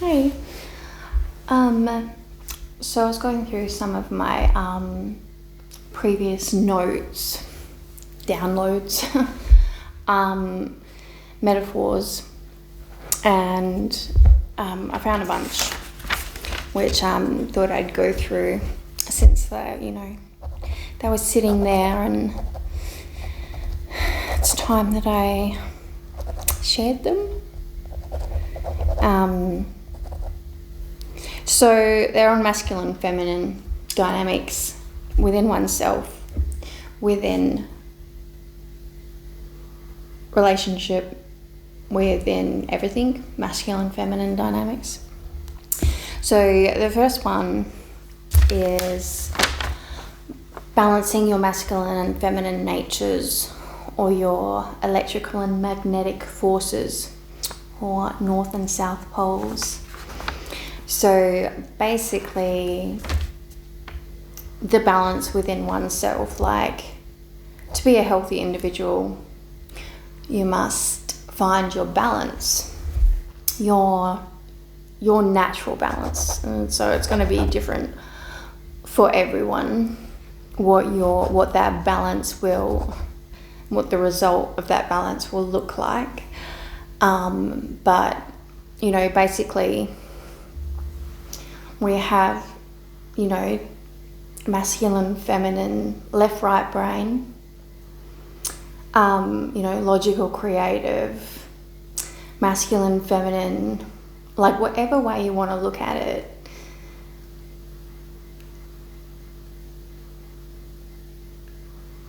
Hey. So I was going through some of my previous notes, downloads, Meta4s, and I found a bunch which thought I'd go through since they were sitting there, and it's time that I shared them. So they're on masculine, feminine dynamics within oneself, within relationship, within everything, masculine, feminine dynamics. So the first one is balancing your masculine and feminine natures, or your electrical and magnetic forces, or north and south poles. So basically, the balance within oneself, like to be a healthy individual, you must find your balance, your natural balance. And so it's going to be different for everyone, what the result of that balance will look like. But basically, we have, masculine, feminine, left, right brain, logical, creative, masculine, feminine, like whatever way you want to look at it.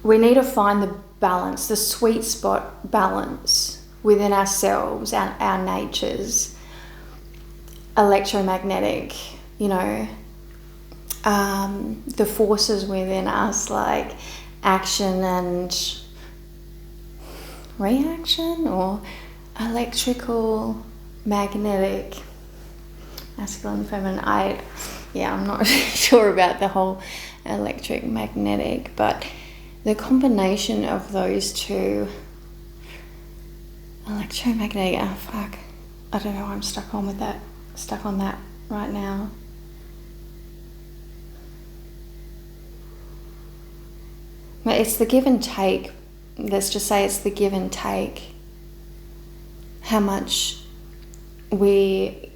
We need to find the balance, the sweet spot balance within ourselves, our natures, electromagnetic, the forces within us, like action and reaction, or electrical, magnetic, masculine, feminine. I'm not sure about the whole electric, magnetic, but the combination of those two, electromagnetic, I don't know, I'm stuck on that right now. But it's the give and take. Let's just say it's the give and take. How much I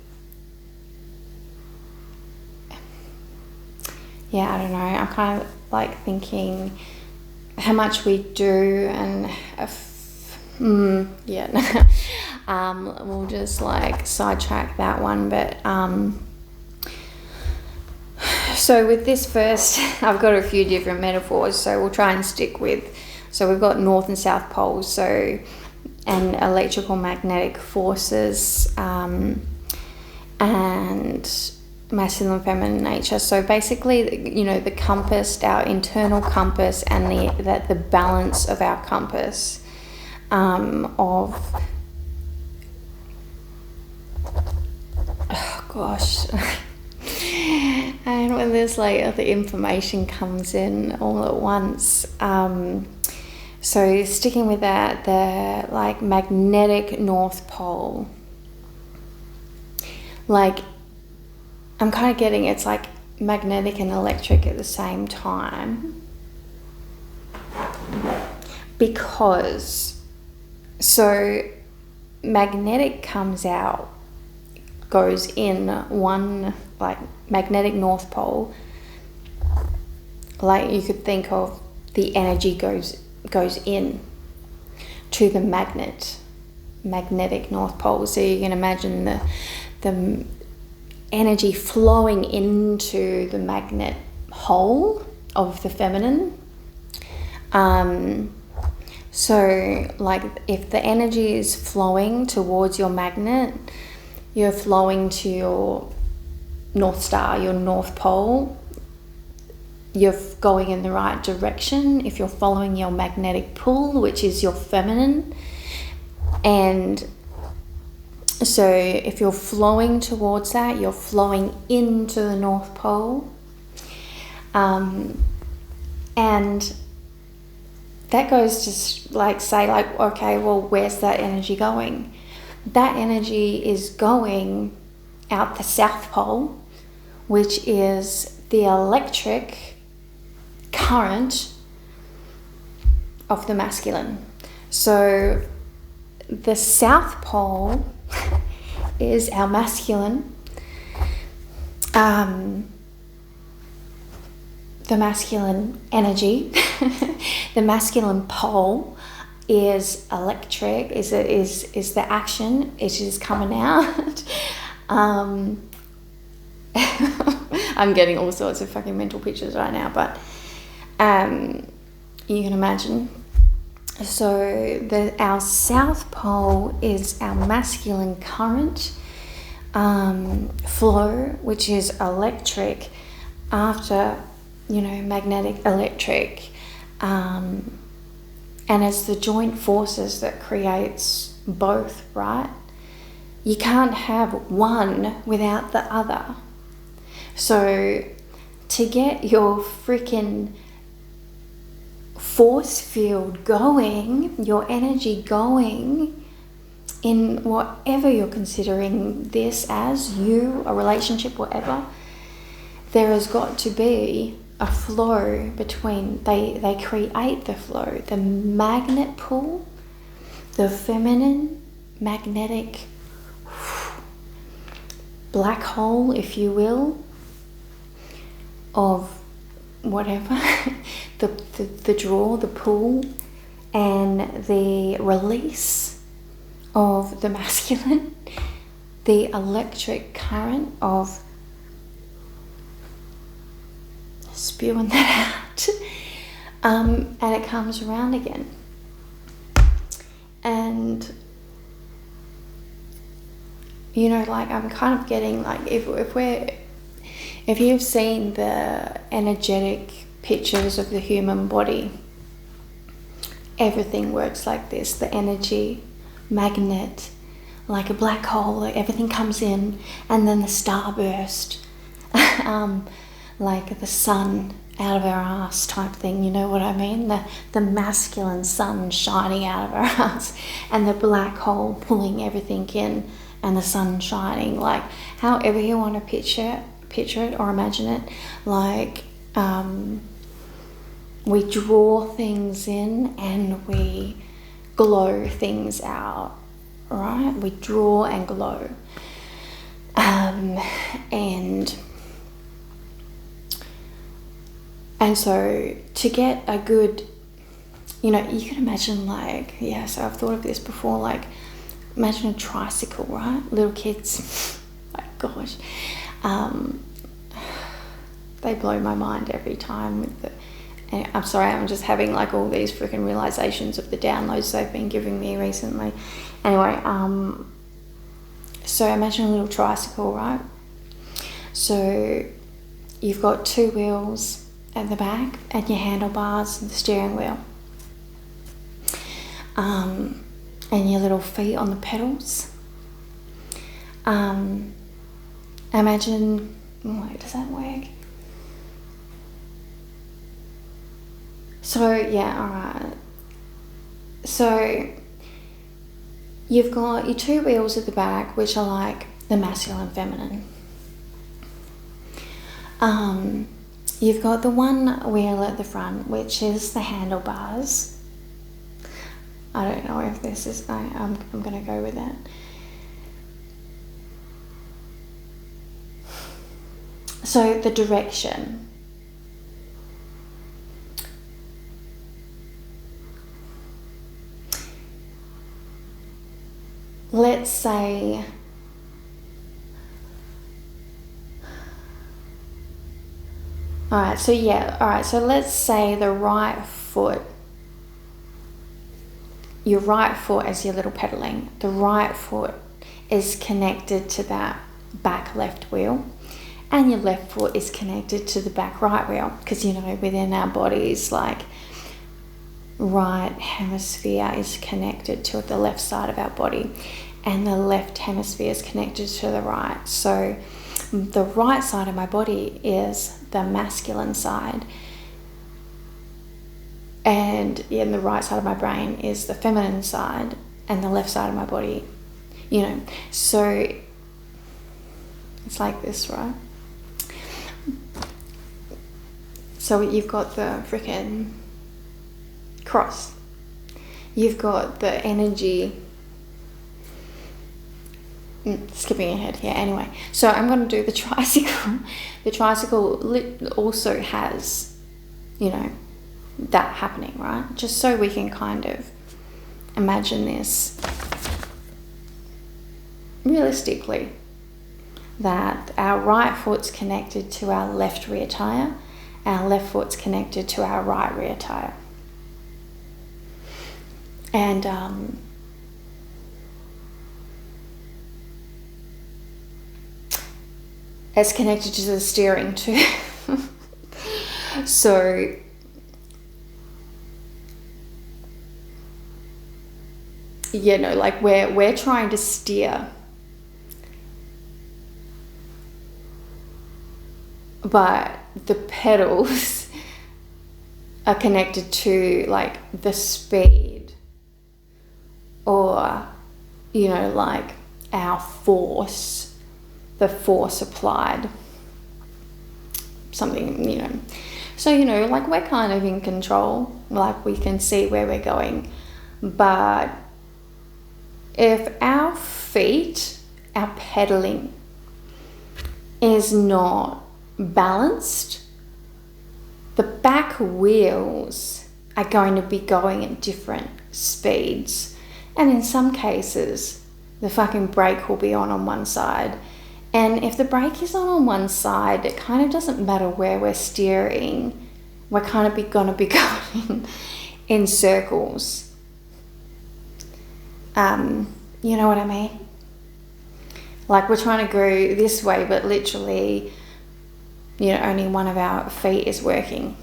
don't know, I'm kind of like thinking how much we do, and we'll just like sidetrack that one. But so with this first, I've got a few different Meta4s, so we'll try and stick with, so we've got north and south poles, and electrical magnetic forces, and masculine feminine nature. So basically, the compass, our internal compass, and the balance of our compass, and when there's like the information comes in all at once, so sticking with that, the like magnetic north pole, like I'm kind of getting it's like magnetic and electric at the same time, because so magnetic goes in one, like magnetic north pole, like you could think of the energy goes in to the magnetic north pole. So you can imagine the energy flowing into the magnet hole of the feminine. So like if the energy is flowing towards your magnet, you're flowing to your North Star, your North Pole. You're going in the right direction if you're following your magnetic pull, which is your feminine. And so if you're flowing towards that, you're flowing into the North Pole. And that goes to like say like, okay, well, where's that energy going? That energy is going out the South Pole, which is the electric current of the masculine. So the South Pole is our masculine. The masculine energy. The masculine pole is electric, is the action, it is coming out. I'm getting all sorts of fucking mental pictures right now, but you can imagine. So our South Pole is our masculine current flow, which is electric, after, magnetic, electric, and it's the joint forces that creates both, right? You can't have one without the other. So to get your freaking force field going, your energy going in whatever you're considering this as, you, a relationship, whatever, there has got to be a flow between, they create the flow, the magnet pull, the feminine magnetic black hole, if you will, of whatever, the draw, the pull, and the release of the masculine, the electric current of spewing that out, and it comes around again. And I'm kind of getting like, if you've seen the energetic pictures of the human body, everything works like this. The energy magnet, like a black hole, like everything comes in, and then the starburst, like the sun out of our ass type thing, you know what I mean? The masculine sun shining out of our ass, and the black hole pulling everything in, and the sun shining, like however you want to picture it or imagine it. Like we draw things in and we glow things out, right? We draw and glow, and so to get a good, you can imagine, like, so I've thought of this before, like imagine a tricycle, right? Little kids, my gosh, they blow my mind every time with the, and I'm sorry, I'm just having like all these freaking realizations of the downloads they've been giving me recently. Anyway, so imagine a little tricycle, right? So you've got two wheels at the back and your handlebars and the steering wheel, and your little feet on the pedals. Imagine, does that work? So alright. So you've got your two wheels at the back, which are like the masculine and feminine. You've got the one wheel at the front, which is the handlebars. I don't know if this is, I'm going to go with that. So the direction. Let's say, so let's say the right foot, your right foot as your little pedaling, the right foot is connected to that back left wheel, and your left foot is connected to the back right wheel, because within our bodies, like, right hemisphere is connected to the left side of our body, and the left hemisphere is connected to the right. So the right side of my body is the masculine side, and the right side of my brain is the feminine side, and the left side of my body, so It's like this, right? So you've got the freaking cross. You've got the energy. Skipping ahead here. Anyway, so I'm going to do the tricycle. The tricycle also has, you know, that happening, right? Just so we can kind of imagine this realistically, that our right foot's connected to our left rear tire, our left foot's connected to our right rear tire. And it's connected to the steering too. So you know, like we're trying to steer, but the pedals are connected to like the speed, or you know, like our force, the force applied, something, you know. So, you know, like we're kind of in control, like we can see where we're going. But if our feet, our pedaling is not balanced, the back wheels are going to be going at different speeds. And in some cases, the fucking brake will be on one side. And if the brake is on one side, it kind of doesn't matter where we're steering. We're kind of gonna be going in circles. You know what I mean? Like we're trying to go this way, but literally, you know, only one of our feet is working.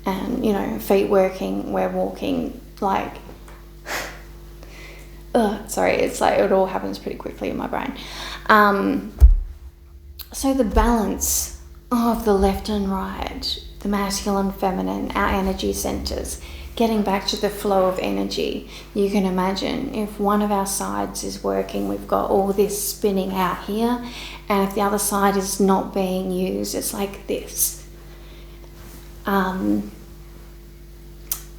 And, you know, feet working, we're walking like... sorry, it's like it all happens pretty quickly in my brain. So the balance of the left and right, the masculine, feminine, our energy centers, getting back to the flow of energy. You can imagine if one of our sides is working, we've got all this spinning out here, and if the other side is not being used, it's like this.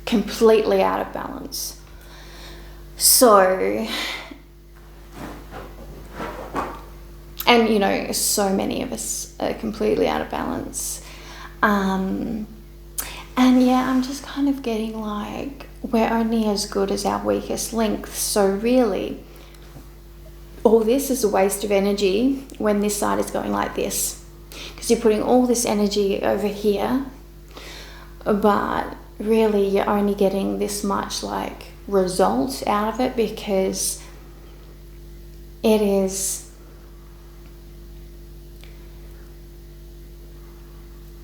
Completely out of balance. So, and you know, so many of us are completely out of balance. And yeah, I'm just kind of getting like, we're only as good as our weakest link. So really, all this is a waste of energy when this side is going like this. Because you're putting all this energy over here, but really you're only getting this much like result out of it, because it is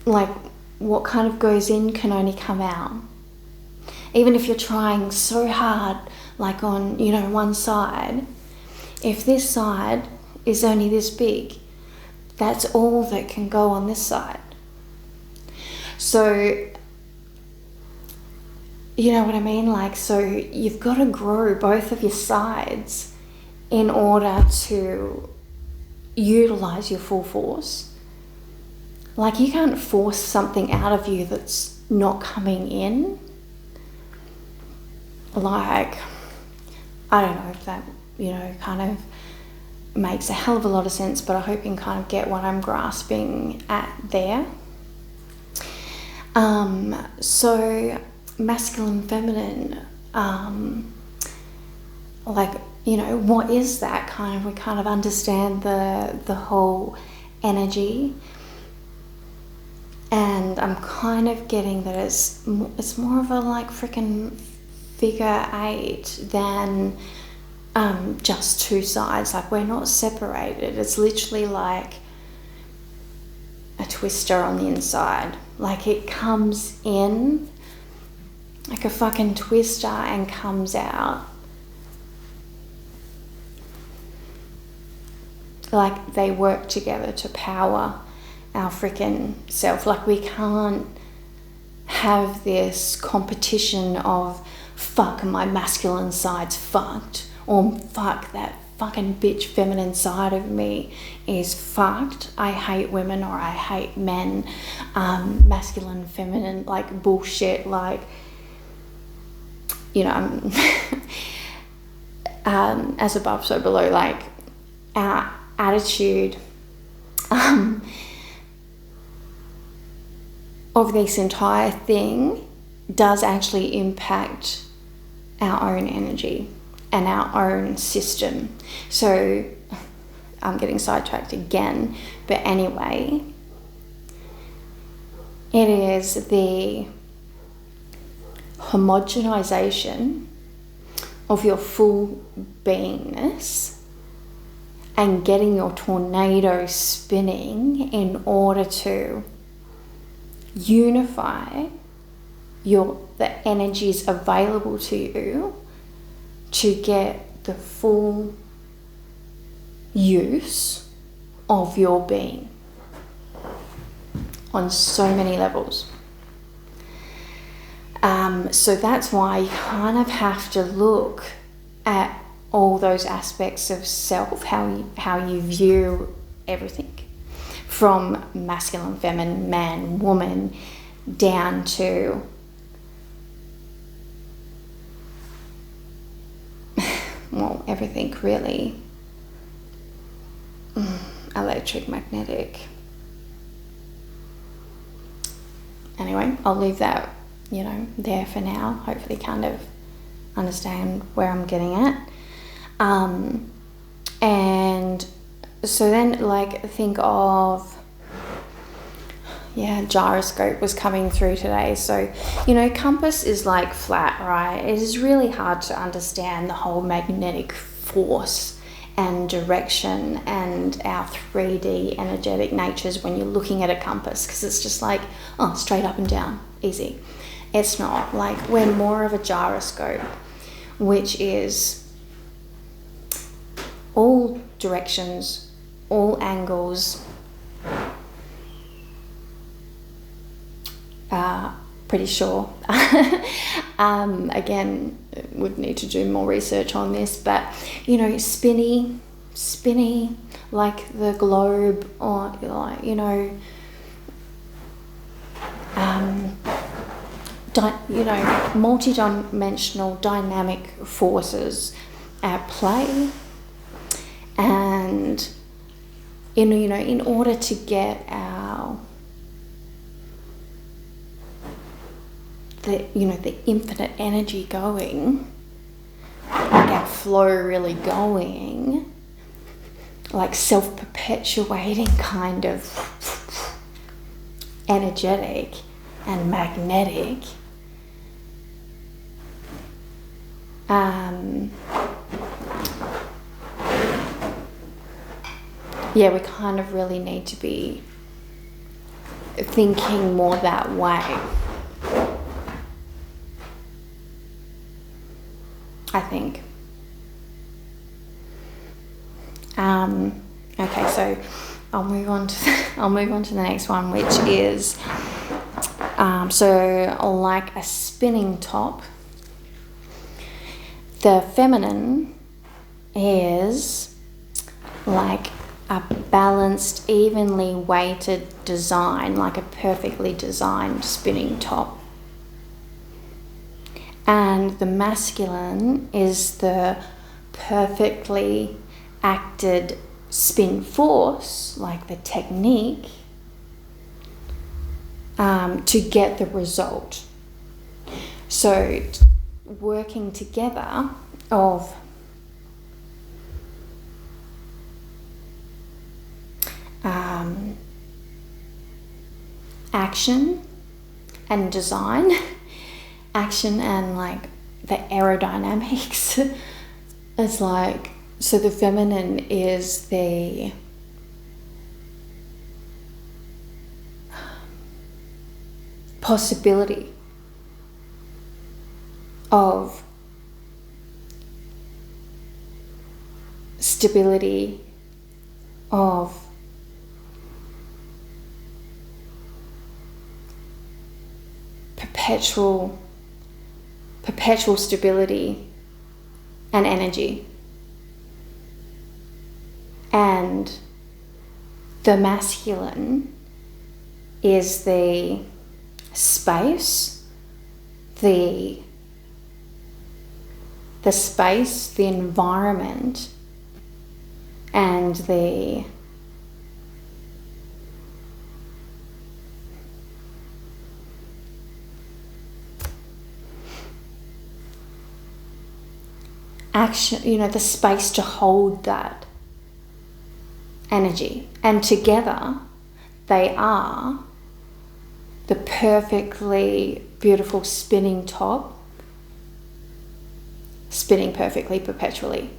like what kind of goes in can only come out. Even if you're trying so hard, like on, you know, one side, if this side is only this big, that's all that can go on this side. So, you know what I mean? Like, so you've got to grow both of your sides in order to utilize your full force. Like, you can't force something out of you that's not coming in. Like, I don't know if that, you know, kind of makes a hell of a lot of sense, but I hope you can kind of get what I'm grasping at there. So masculine, feminine, like, you know, what is that kind of, we kind of understand the whole energy, and I'm kind of getting that it's more of a like freaking figure 8 than just two sides. Like, we're not separated. It's literally like a twister on the inside. Like, it comes in like a fucking twister and comes out. Like, they work together to power our freaking self. Like, we can't have this competition of fuck, my masculine side's fucked, or fuck, that fucking bitch feminine side of me is fucked. I hate women, or I hate men, masculine, feminine, like bullshit, like, you know, as above, so below, like our attitude of this entire thing does actually impact our own energy and our own system. So I'm getting sidetracked again, but anyway, it is the homogenization of your full beingness and getting your tornado spinning in order to unify the energies available to you to get the full use of your being on so many levels. So that's why you kind of have to look at all those aspects of self, how you view everything, from masculine, feminine, man, woman, down to well, everything really. Electromagnetic. Anyway, I'll leave that, there for now. Hopefully kind of understand where I'm getting at. And so then, like, think of, gyroscope was coming through today. So, compass is like flat, right? It is really hard to understand the whole magnetic force and direction and our 3D energetic natures when you're looking at a compass, because it's just like, oh, straight up and down, easy. It's not. Like, we're more of a gyroscope, which is all directions, all angles, pretty sure. Again, would need to do more research on this, but spinny, like the globe, or like, multi-dimensional dynamic forces at play. And in order to get the infinite energy going, like our flow really going, like self-perpetuating kind of energetic and magnetic, we kind of really need to be thinking more that way, I think. Okay, so I'll move on to the next one, which is so like a spinning top. The feminine is like a balanced, evenly weighted design, like a perfectly designed spinning top. And the masculine is the perfectly acted spin force, like the technique, to get the result. So working together of action and design, action and like the aerodynamics. It's like, so the feminine is the possibility of stability, of perpetual stability and energy. And the masculine is the space, the space, the environment, and the action, the space to hold that energy. And together they are the perfectly beautiful spinning top, spinning perfectly perpetually.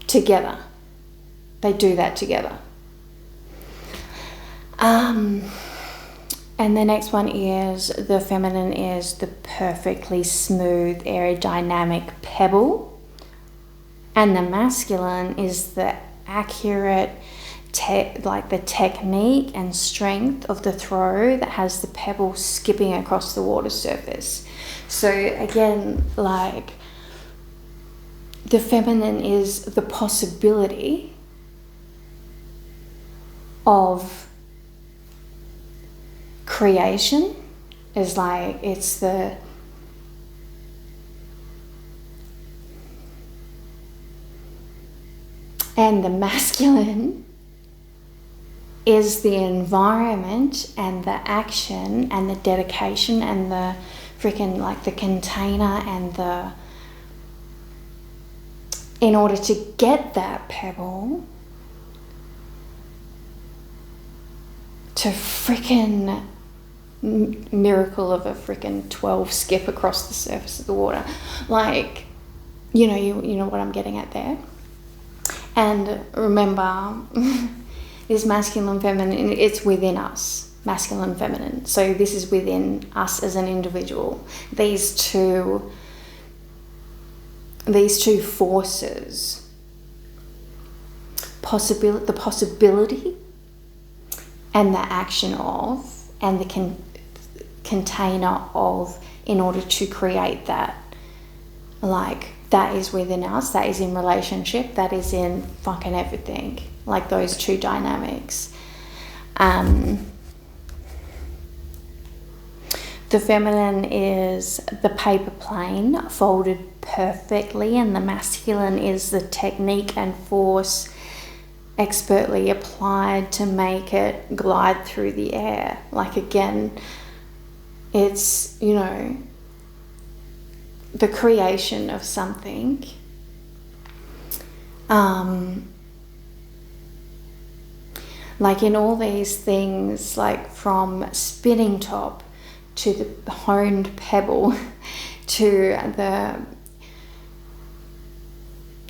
Together. They do that together. And the next one is the feminine is the perfectly smooth, aerodynamic pebble. And the masculine is the accurate, the technique and strength of the throw that has the pebble skipping across the water surface. So again, like, the feminine is the possibility of creation, is like, it's the and the masculine is the environment and the action and the dedication and the freaking, like, the container and the, in order to get that pebble to freaking miracle of a freaking 12 skip across the surface of the water. Like, you know what I'm getting at there. And remember, this masculine, feminine, it's within us, masculine, feminine. So this is within us as an individual. These two forces, the possibility and the action of, and the container of, in order to create that, like, that is within us, that is in relationship, that is in fucking everything, like those two dynamics. The feminine is the paper plane folded perfectly, and the masculine is the technique and force expertly applied to make it glide through the air. Like, again, it's, the creation of something. Like, in all these things, like from spinning top to the honed pebble to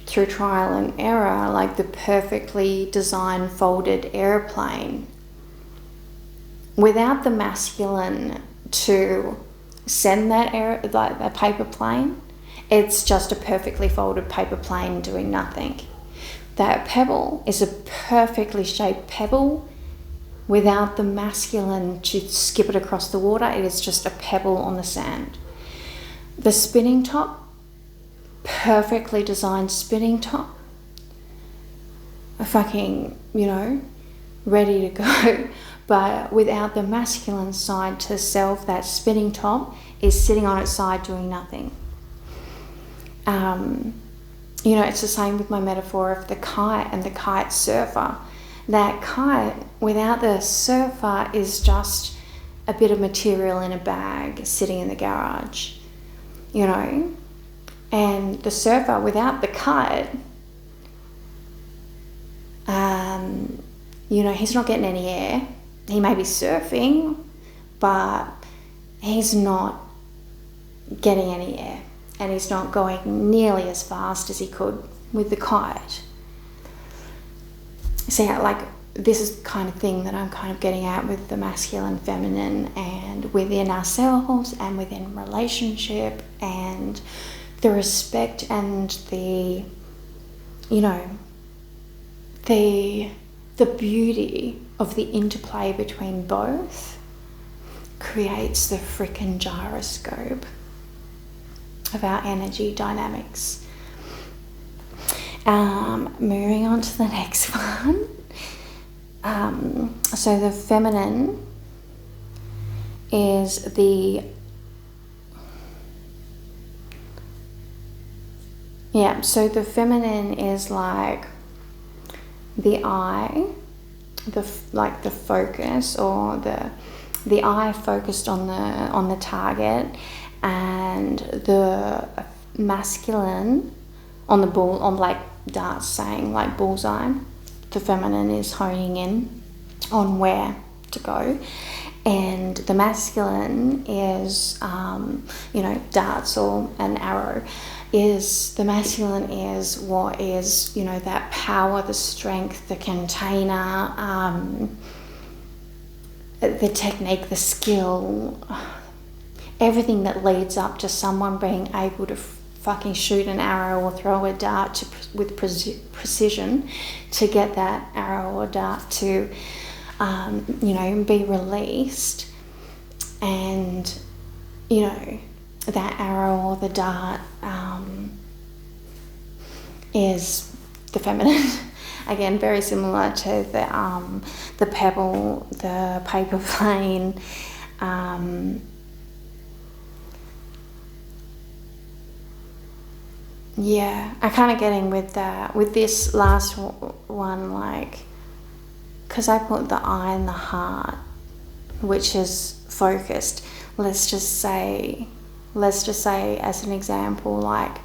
through trial and error, like the perfectly designed folded airplane, without the masculine to send that paper plane, it's just a perfectly folded paper plane doing nothing. That pebble is a perfectly shaped pebble. Without the masculine to skip it across the water, it is just a pebble on the sand. The spinning top, perfectly designed spinning top, a fucking, ready to go. But without the masculine side to self, that spinning top is sitting on its side doing nothing. It's the same with my metaphor of the kite and the kite surfer. That kite, without the surfer, is just a bit of material in a bag sitting in the garage, And the surfer, without the kite, he's not getting any air. He may be surfing, but he's not getting any air, and he's not going nearly as fast as he could with the kite. So yeah, like, this is the kind of thing that I'm kind of getting at with the masculine, feminine, and within ourselves and within relationship, and the respect and the beauty of the interplay between both creates the frickin' gyroscope of our energy dynamics. Moving on to the next one. So the feminine is so the feminine is like the eye, the focus, or the eye focused on the target, and the masculine on the bull, on like darts saying like bullseye. The feminine is honing in on where to go, and the masculine is darts or an arrow. The masculine is what is, that power, the strength, the container, the technique, the skill, everything that leads up to someone being able to fucking shoot an arrow or throw a dart with precision to get that arrow or dart to, be released. And, that arrow or the dart is the feminine. Again, very similar to the pebble, the paper plane. I kind of getting with this last one, like, because I put the eye and the heart, which is focused. Let's just say as an example, like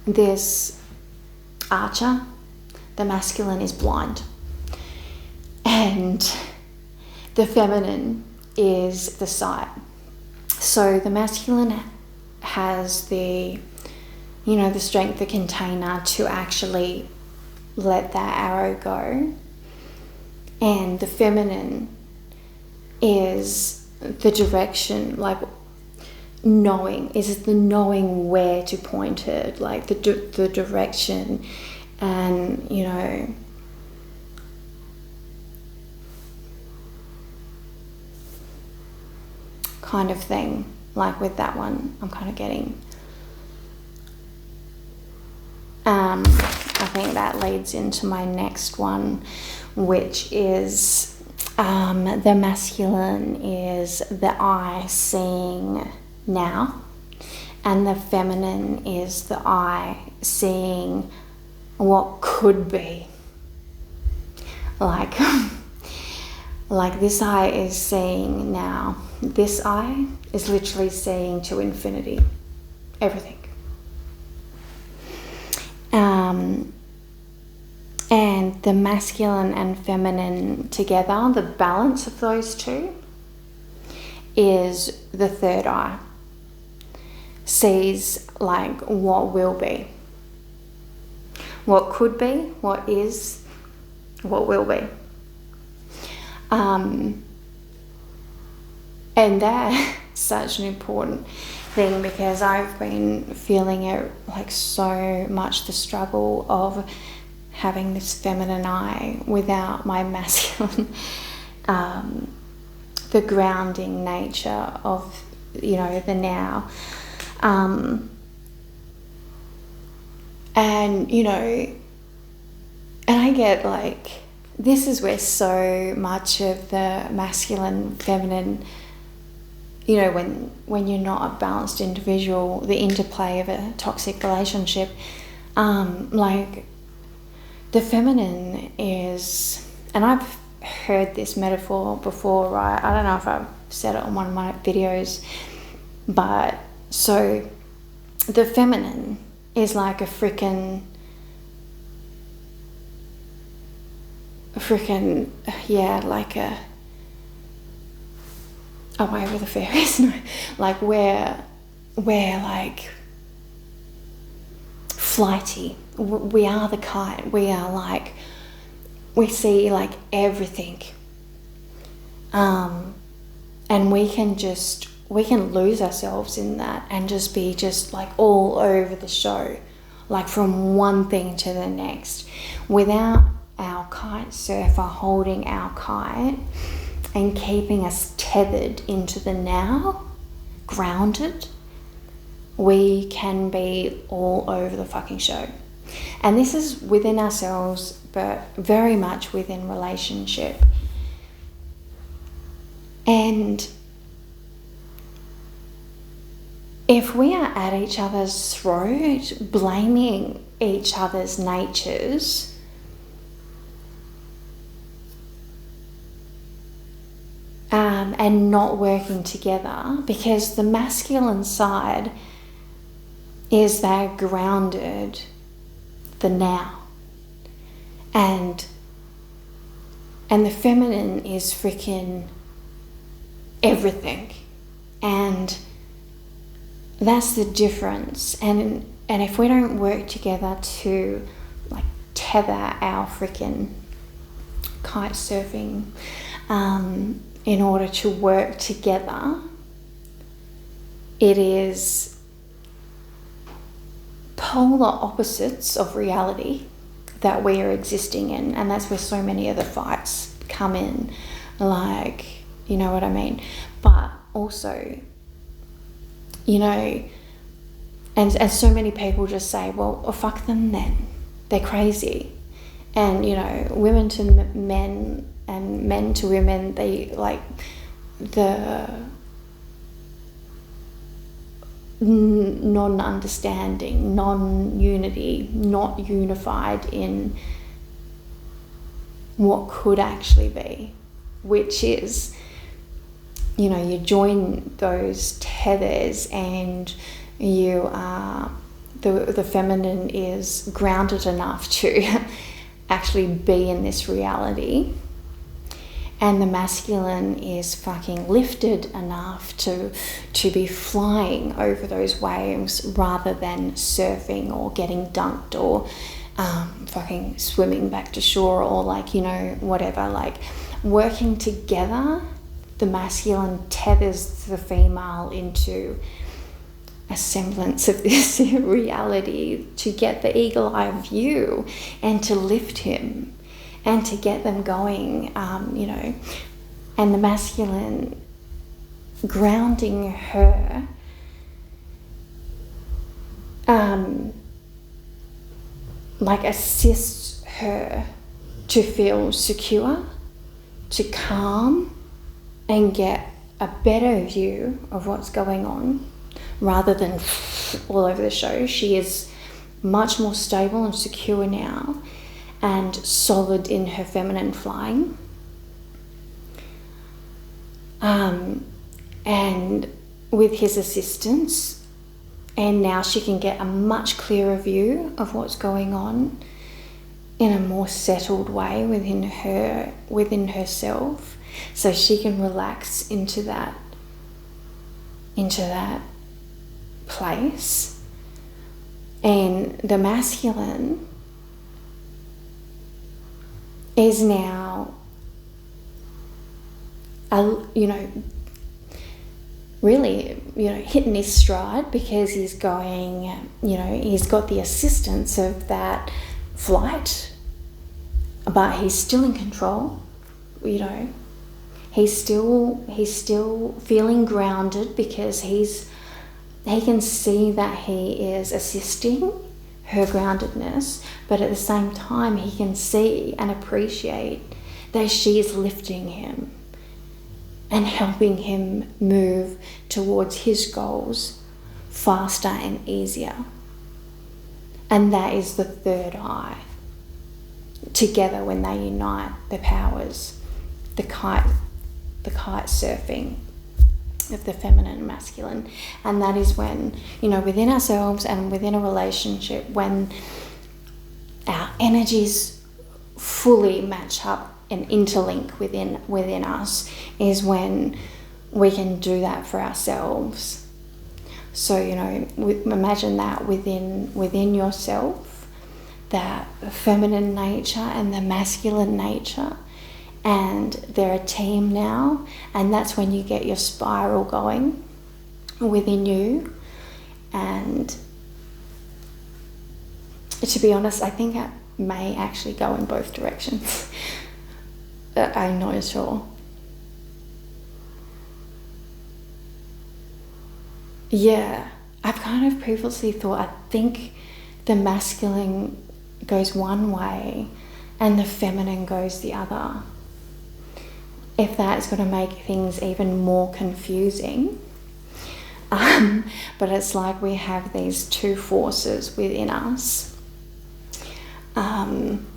this archer, the masculine is blind, and the feminine is the sight. So the masculine has the strength, the container to actually let that arrow go, and the feminine is the direction, like knowing where to point it, like the direction, and kind of thing. Like with that one, I'm kind of getting I think that leads into my next one, which is the masculine is the eye seeing now, and the feminine is the eye seeing what could be. Like this eye is seeing now. This eye is literally seeing to infinity, everything. And the masculine and feminine together, the balance of those two, is the third eye. Sees like what will be, what could be, what is, what will be. And that's such an important thing, because I've been feeling it like so much, the struggle of having this feminine eye without my masculine, the grounding nature of, the now. And, and I get like, this is where so much of the masculine, feminine, when you're not a balanced individual, the interplay of a toxic relationship, like the feminine is, and I've heard this metaphor before, right? I don't know if I've said it on one of my videos, but so the feminine is like a freaking, like a away with the fairies, no, like we're like flighty. We are the kite. We are like, we see like everything, and we can lose ourselves in that and just be just like all over the show, like from one thing to the next, without our kite surfer holding our kite and keeping us tethered into the now, grounded. We can be all over the fucking show. And this is within ourselves, but very much within relationship. And if we are at each other's throat, blaming each other's natures, and not working together, because the masculine side is that grounded, the now, and the feminine is freaking everything, and that's the difference. And if we don't work together to like tether our freaking kite surfing in order to work together, it is polar opposites of reality that we are existing in, and that's where so many of the fights come in, like, you know what I mean? But also, you know, and so many people just say, well, fuck them then, they're crazy. And, you know, women to men and men to women, they like the non-understanding, non-unity, not unified in what could actually be, which is, you know, you join those tethers and you are, the feminine is grounded enough to actually be in this reality, and the masculine is fucking lifted enough to be flying over those waves rather than surfing or getting dunked or fucking swimming back to shore, or like, you know, whatever. Like, working together, the masculine tethers the female into a semblance of this reality to get the eagle eye view and to lift him and to get them going, you know, and the masculine grounding her, like assists her to feel secure, to calm and get a better view of what's going on rather than all over the show. She is much more stable and secure now and solid in her feminine flying. And with his assistance, and now she can get a much clearer view of what's going on in a more settled way within herself, so she can relax into that place. And the masculine is now, you know, really, you know, hitting his stride, because he's going, you know, he's got the assistance of that flight, but he's still in control, you know. He's still feeling grounded, because he can see that he is assisting her groundedness, but at the same time he can see and appreciate that she is lifting him and helping him move towards his goals faster and easier. And that is the third eye. Together, when they unite their powers, the kite surfing of the feminine and masculine. And that is when, you know, within ourselves and within a relationship, when our energies fully match up and interlink within us, is when we can do that for ourselves. So, you know, imagine that within yourself, that feminine nature and the masculine nature, and they're a team now, and that's when you get your spiral going within you. And to be honest, I think it may actually go in both directions. I'm not sure. Yeah, I've kind of previously thought, I think the masculine goes one way and the feminine goes the other. If that's going to make things even more confusing. But it's like we have these two forces within us. I'm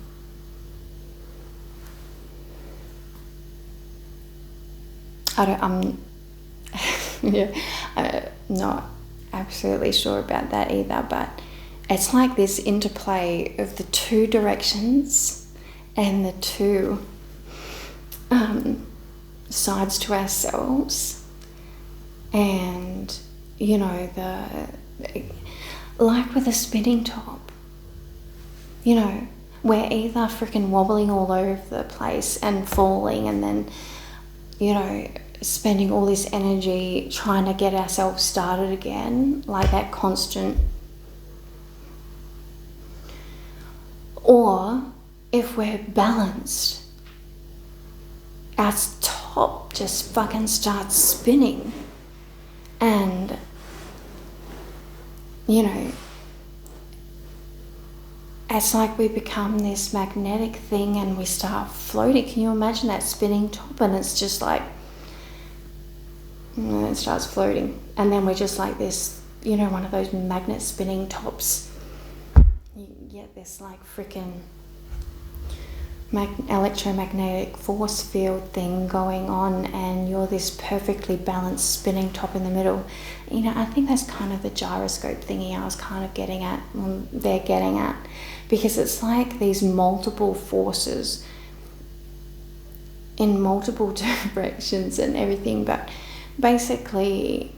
not absolutely sure about that either, but it's like this interplay of the two directions and the two sides to ourselves. And you know, like with a spinning top, you know, we're either freaking wobbling all over the place and falling, and then, you know, spending all this energy trying to get ourselves started again, like that constant. Or if we're balanced, our top just fucking starts spinning, and, you know, it's like we become this magnetic thing and we start floating. Can you imagine that spinning top? And it's just like, and it starts floating, and then we're just like this, you know, one of those magnet spinning tops. You get this like freaking electromagnetic force field thing going on, and you're this perfectly balanced spinning top in the middle. You know, I think that's kind of the gyroscope thingy I was kind of getting at, they're getting at, because it's like these multiple forces in multiple directions and everything. But basically,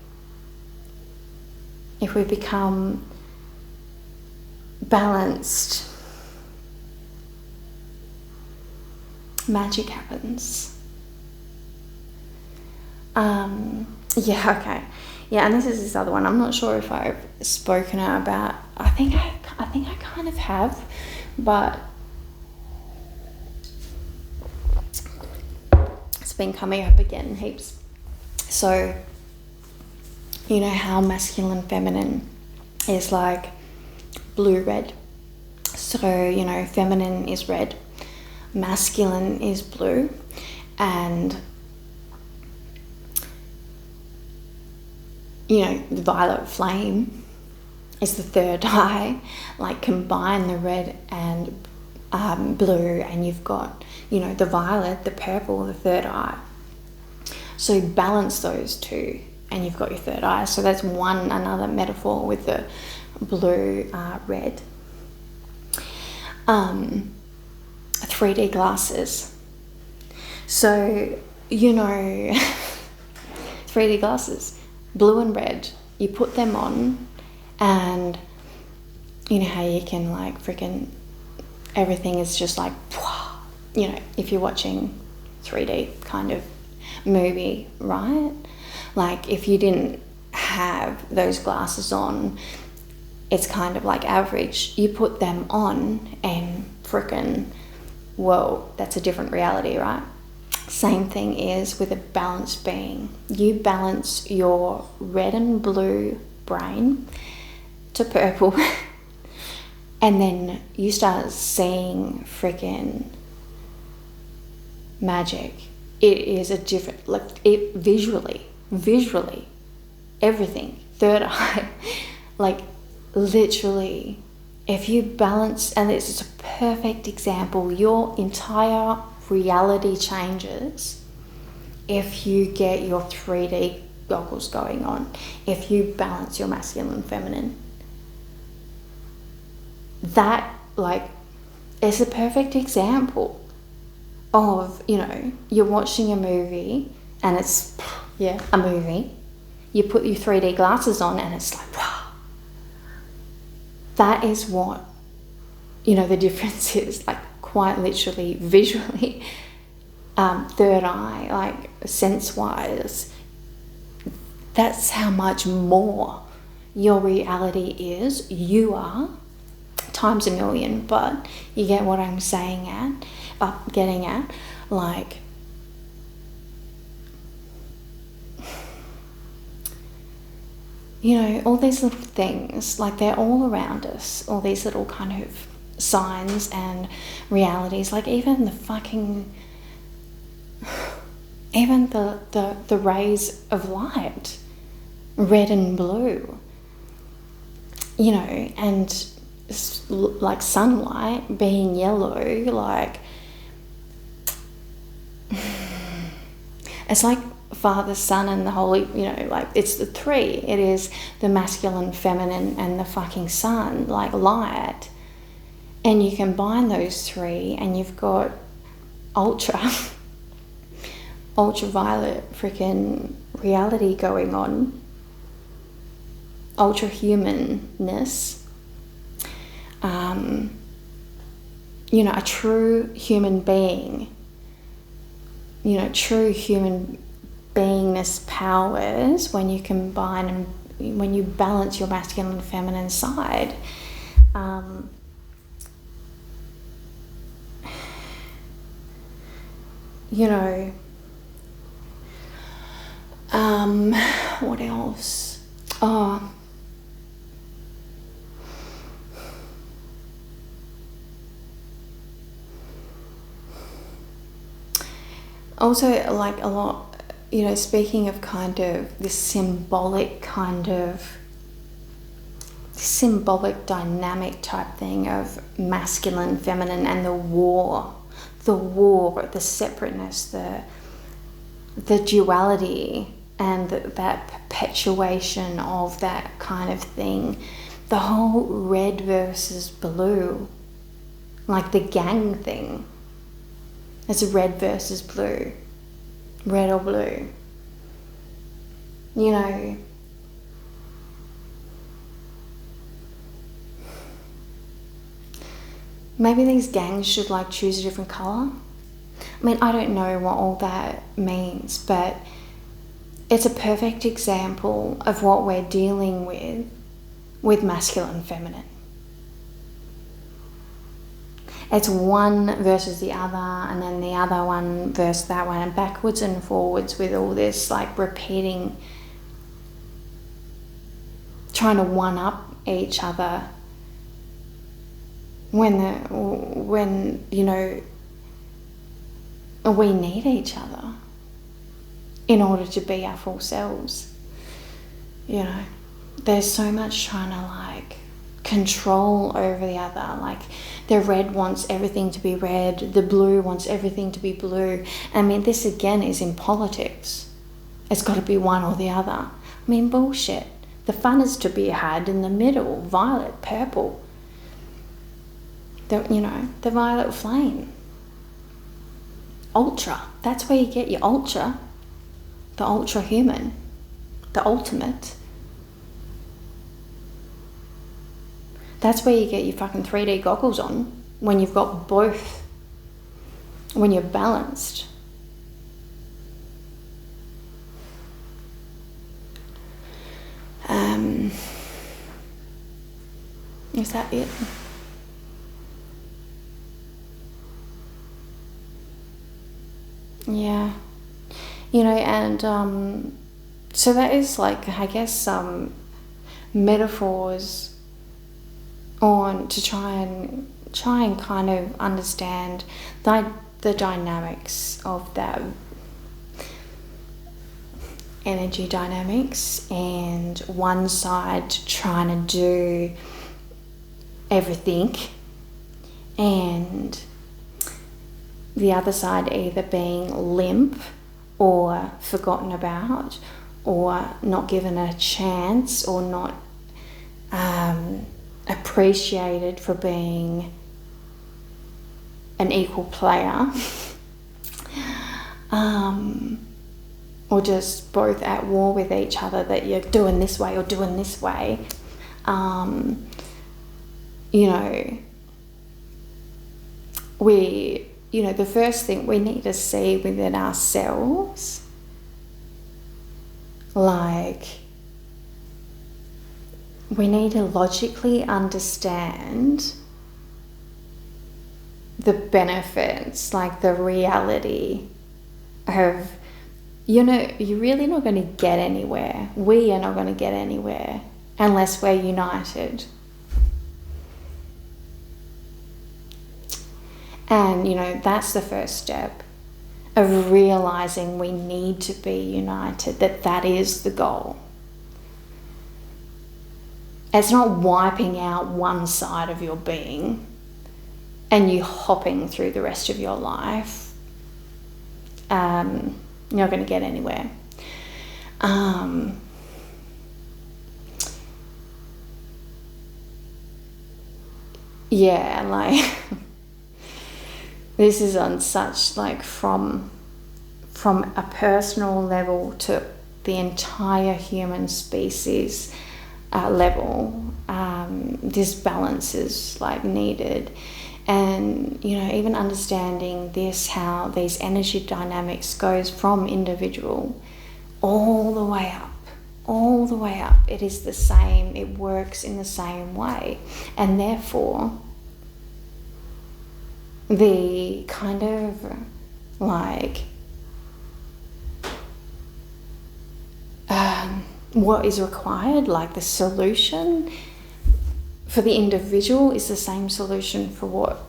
if we become balanced, magic happens. Yeah, okay. Yeah, and this is this other one. I'm not sure if I've spoken about. I think I kind of have, but it's been coming up again heaps. So, you know how masculine, feminine is like blue, red. So, you know, feminine is red, masculine is blue, and, you know, the violet flame is the third eye. Like, combine the red and blue, and you've got, you know, the violet, the purple, the third eye. So balance those two and you've got your third eye. So that's another metaphor with the blue, red. 3D glasses. So, you know, 3D glasses, blue and red, you put them on, and you know how you can like freaking, everything is just like, you know, if you're watching 3D kind of movie, right? Like if you didn't have those glasses on, it's kind of like average. You put them on and freaking, whoa, that's a different reality, right? Same thing is with a balanced being. You balance your red and blue brain to purple and then you start seeing freaking magic. It is a different, like it visually, everything, third eye, like literally, if you balance, and this is a perfect example, your entire reality changes if you get your 3D goggles going on, if you balance your masculine and feminine. That, like, is a perfect example of, you know, you're watching a movie and it's, yeah, a movie. You put your 3D glasses on and it's like, wow. That is what, you know, the difference is, like quite literally, visually, third eye, like sense-wise. That's how much more your reality is. You are times a million, but you get what I'm saying getting at, like, You know, all these little things, like they're all around us, all these little kind of signs and realities, like even the fucking, even the rays of light, red and blue, you know, and like sunlight being yellow, like it's like Father, Son, and the Holy, you know, like it's the three. It is the masculine, feminine, and the fucking sun, like light. And you combine those three, and you've got ultraviolet freaking reality going on, ultra humanness. You know, a true human being. You know, true human beingness powers when you combine and when you balance your masculine and feminine side. You know, what else? Oh, also, like a lot, you know, speaking of kind of this symbolic dynamic type thing of masculine, feminine, and the war, the separateness, the duality, and that perpetuation of that kind of thing, the whole red versus blue, like the gang thing. It's red versus blue, red or blue. You know, maybe these gangs should like choose a different colour. I mean, I don't know what all that means, but it's a perfect example of what we're dealing with masculine and feminine. It's one versus the other, and then the other one versus that one, and backwards and forwards with all this like repeating, trying to one up each other when you know, we need each other in order to be our full selves. You know, there's so much trying to like control over the other. Like the red wants everything to be red, the blue wants everything to be blue. I mean, this again is in politics. It's got to be one or the other. I mean, bullshit. The fun is to be had in the middle, violet, purple. The violet flame. Ultra. That's where you get your ultra. The ultra human. The ultimate. That's where you get your fucking 3D goggles on, when you've got both, when you're balanced. Is that it? Yeah. You know, and so that is like, I guess, metaphors on to try and kind of understand the dynamics of that energy dynamics, and one side trying to do everything and the other side either being limp or forgotten about or not given a chance or not appreciated for being an equal player, or just both at war with each other, that you're doing this way or doing this way. You know, the first thing we need to see within ourselves, like, we need to logically understand the benefits, like the reality of, you're really not going to get anywhere. We are not going to get anywhere unless we're united. And, that's the first step of realizing we need to be united, that is the goal. It's not wiping out one side of your being and you hopping through the rest of your life. You're not going to get anywhere. Yeah, like this is on such like from a personal level to the entire human species level. This balance is like needed. And, even understanding how these energy dynamics goes from individual all the way up. It is the same. It works in the same way. And therefore, the kind of like what is required, like the solution for the individual is the same solution for what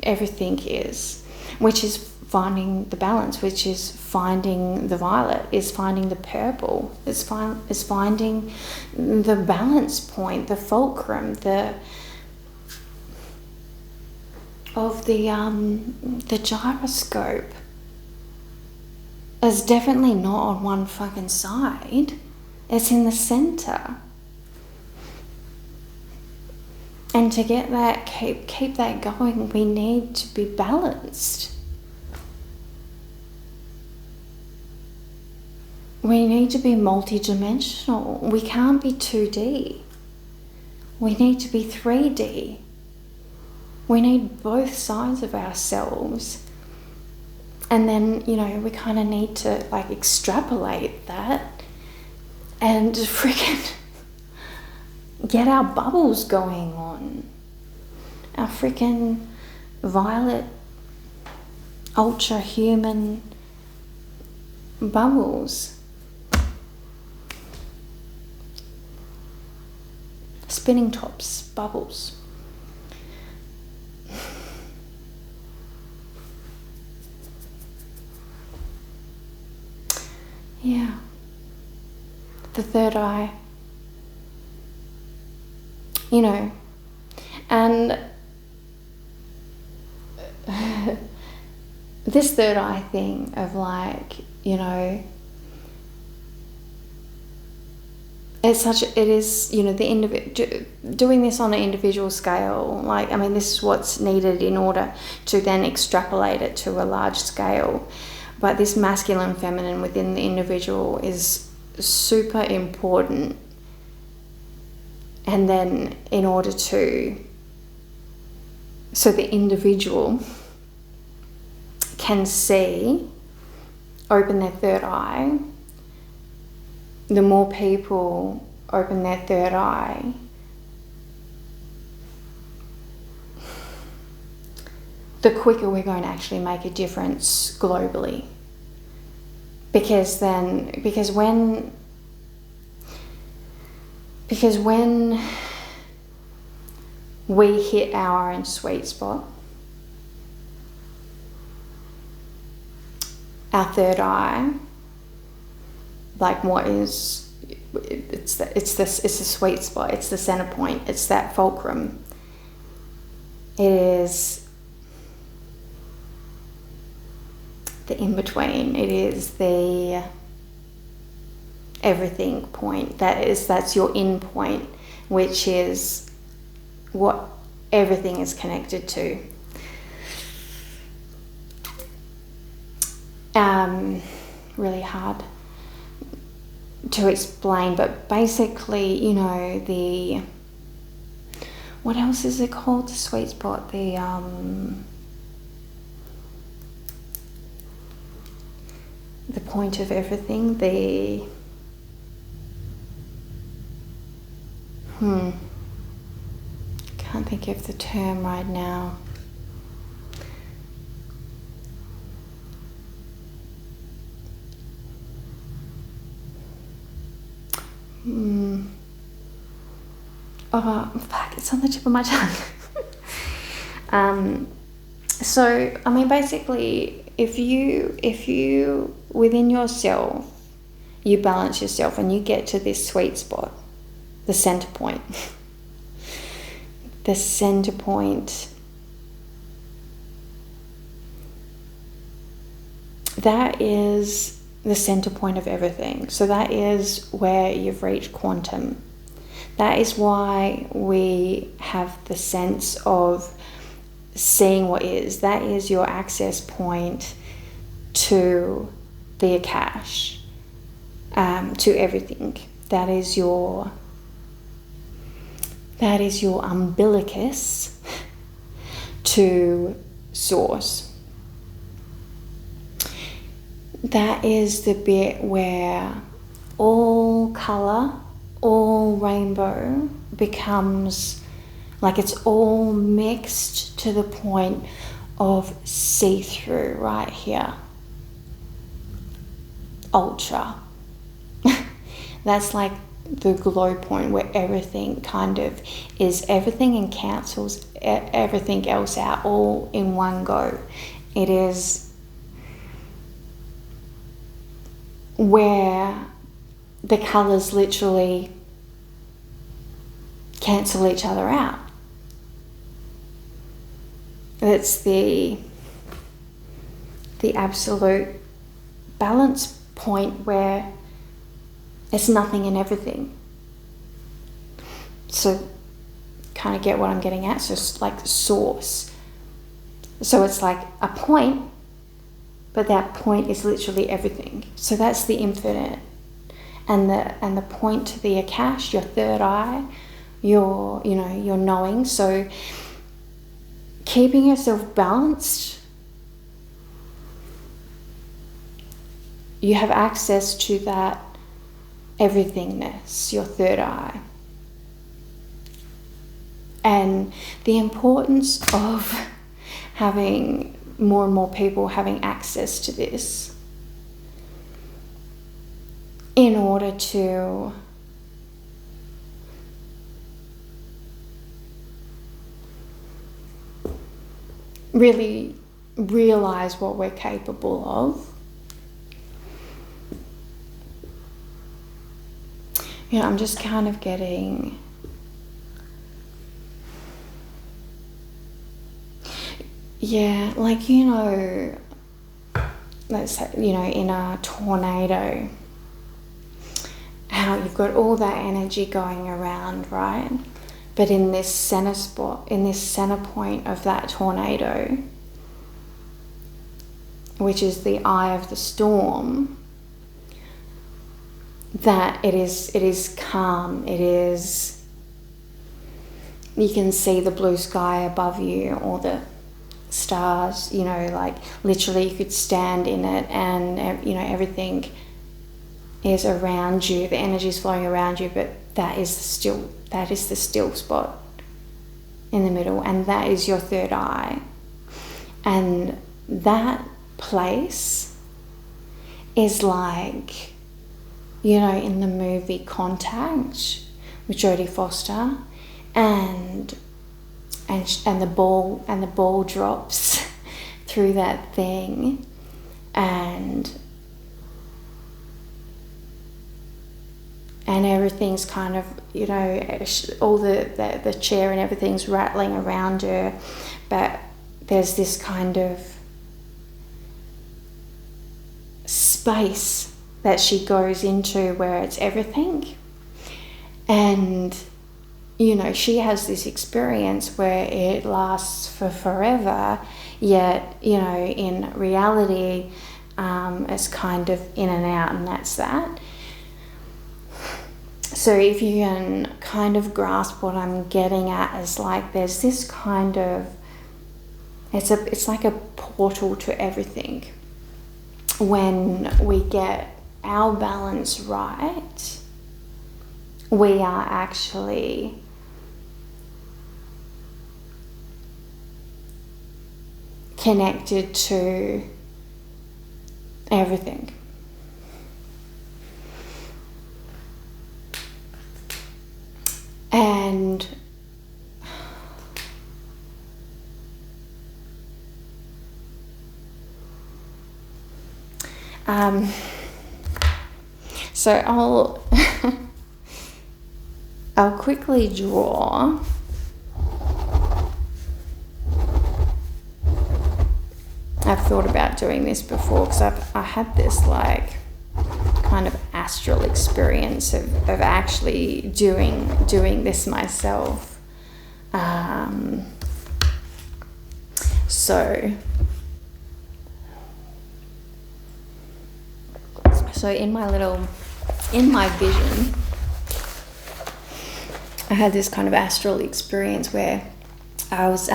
everything is, which is finding the balance, which is finding the violet, is finding the purple, is finding the balance point, the fulcrum, of the gyroscope. It's definitely not on one fucking side. It's in the center. And to get that, keep that going, we need to be balanced. We need to be multidimensional. We can't be 2D. We need to be 3D. We need both sides of ourselves. And then, we kind of need to like extrapolate that and freaking get our bubbles going on. Our freaking violet, ultra human bubbles. Spinning tops, bubbles. Yeah. The third eye. And this third eye thing of like, it is, the doing this on an individual scale, this is what's needed in order to then extrapolate it to a large scale. But this masculine, feminine within the individual is super important. And then so the individual can see, open their third eye. The more people open their third eye, the quicker we're going to actually make a difference globally. Because when we hit our own sweet spot, our third eye, like it's the sweet spot, it's the center point, it's that fulcrum. It is the in-between, it is the everything point, that's your in point, which is what everything is connected to. Really hard to explain, but basically, what else is it called? The sweet spot, the point of everything, can't think of the term right now. Oh, fuck, it's on the tip of my tongue. So, I mean, basically, if you within yourself, you balance yourself and you get to this sweet spot, the center point. The center point, that is the center point of everything. So that is where you've reached quantum. That is why we have the sense of seeing what is. That is your access point to the Akash, to everything. That is your umbilicus to source. That is the bit where all color, all rainbow becomes like it's all mixed to the point of see-through right here. Ultra. That's like the glow point where everything kind of is everything and cancels everything else out all in one go. It is where the colours literally cancel each other out. It's the absolute balance point where it's nothing and everything. So kind of get what I'm getting at? So it's like the source. So it's like a point, but that point is literally everything. So that's the infinite. And the point to the Akash, your third eye, your knowing. So keeping yourself balanced, you have access to that everythingness, your third eye. And the importance of having more and more people having access to this in order to really realize what we're capable of. I'm just kind of getting like, let's say, in a tornado, how you've got all that energy going around, right? But in this center spot, in this center point of that tornado, which is the eye of the storm, that it is calm, you can see the blue sky above you or the stars, like literally you could stand in it and, everything is around you, the energy is flowing around you, but that is the still spot in the middle, and that is your third eye. And that place is like, in the movie Contact with Jodie Foster, and the ball drops through that thing, and everything's kind of, all the chair and everything's rattling around her, but there's this kind of space that she goes into where it's everything. And, she has this experience where it lasts for forever, yet, in reality, it's kind of in and out, and that's that. So if you can kind of grasp what I'm getting at, is like there's this kind of, it's like a portal to everything. When we get our balance right, we are actually connected to everything. And And so I'll quickly draw. I've thought about doing this before because I had this like kind of astral experience of actually doing this myself. So in my vision, I had this kind of astral experience where I was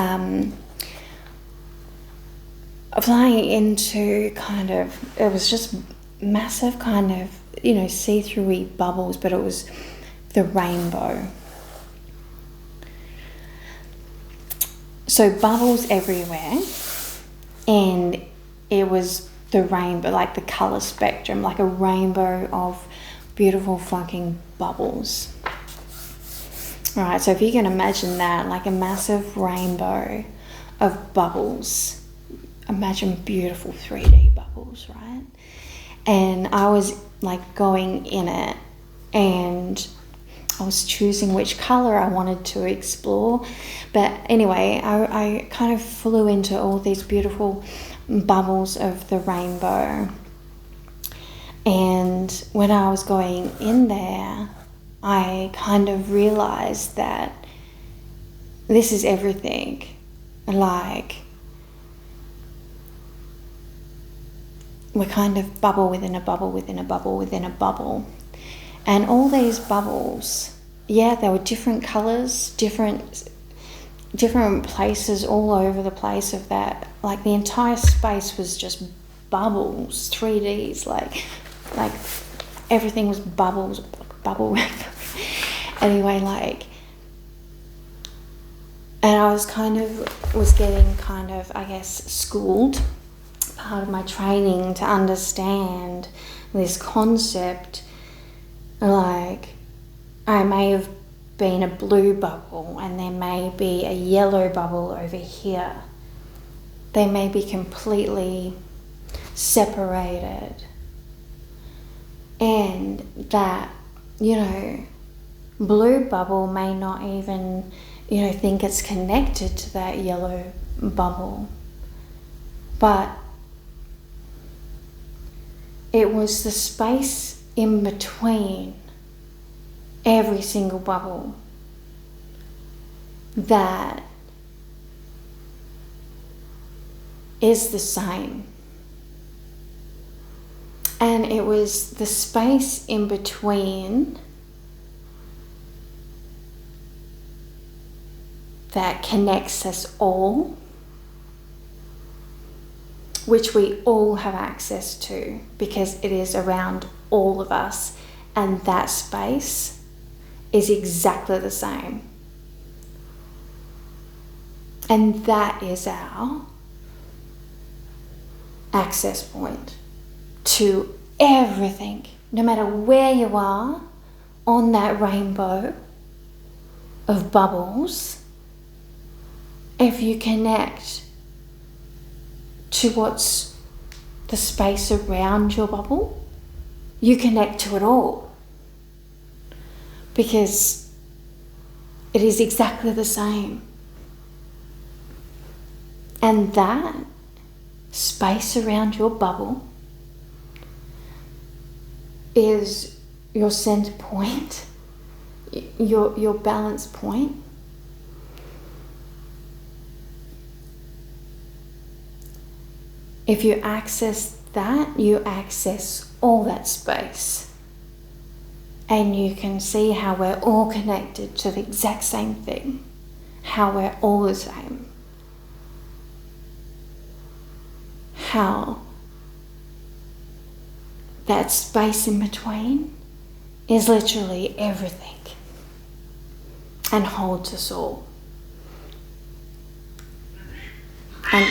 flying into kind of, it was just massive kind of, you know, see-through-y bubbles, but it was the rainbow. So bubbles everywhere, and it was the rainbow, like the color spectrum, like a rainbow of beautiful fucking bubbles. Right, so if you can imagine that, like a massive rainbow of bubbles, imagine beautiful 3D bubbles, right? And I was like going in it, and I was choosing which color I wanted to explore. But anyway, I kind of flew into all these beautiful bubbles of the rainbow. And when I was going in there, I kind of realized that this is everything. Like, we're kind of bubble within a bubble within a bubble within a bubble. And all these bubbles, yeah, they were different colors, different places all over the place of that. Like the entire space was just bubbles, 3Ds, like everything was bubbles, bubble. Anyway, like, and I was getting kind of, I guess, schooled, part of my training to understand this concept. Like, I may have been a blue bubble and there may be a yellow bubble over here. They may be completely separated. And that, you know, blue bubble may not even, you know, think it's connected to that yellow bubble. But it was the space in between every single bubble that is the same. And it was the space in between that connects us all, which we all have access to because it is around all of us, and that space is exactly the same. And that is our access point to everything, no matter where you are on that rainbow of bubbles. If you connect to what's the space around your bubble, you connect to it all, because it is exactly the same. And that space around your bubble is your center point, your balance point. If you access that, you access all that space. And you can see how we're all connected to the exact same thing, how we're all the same. How that space in between is literally everything and holds us all. And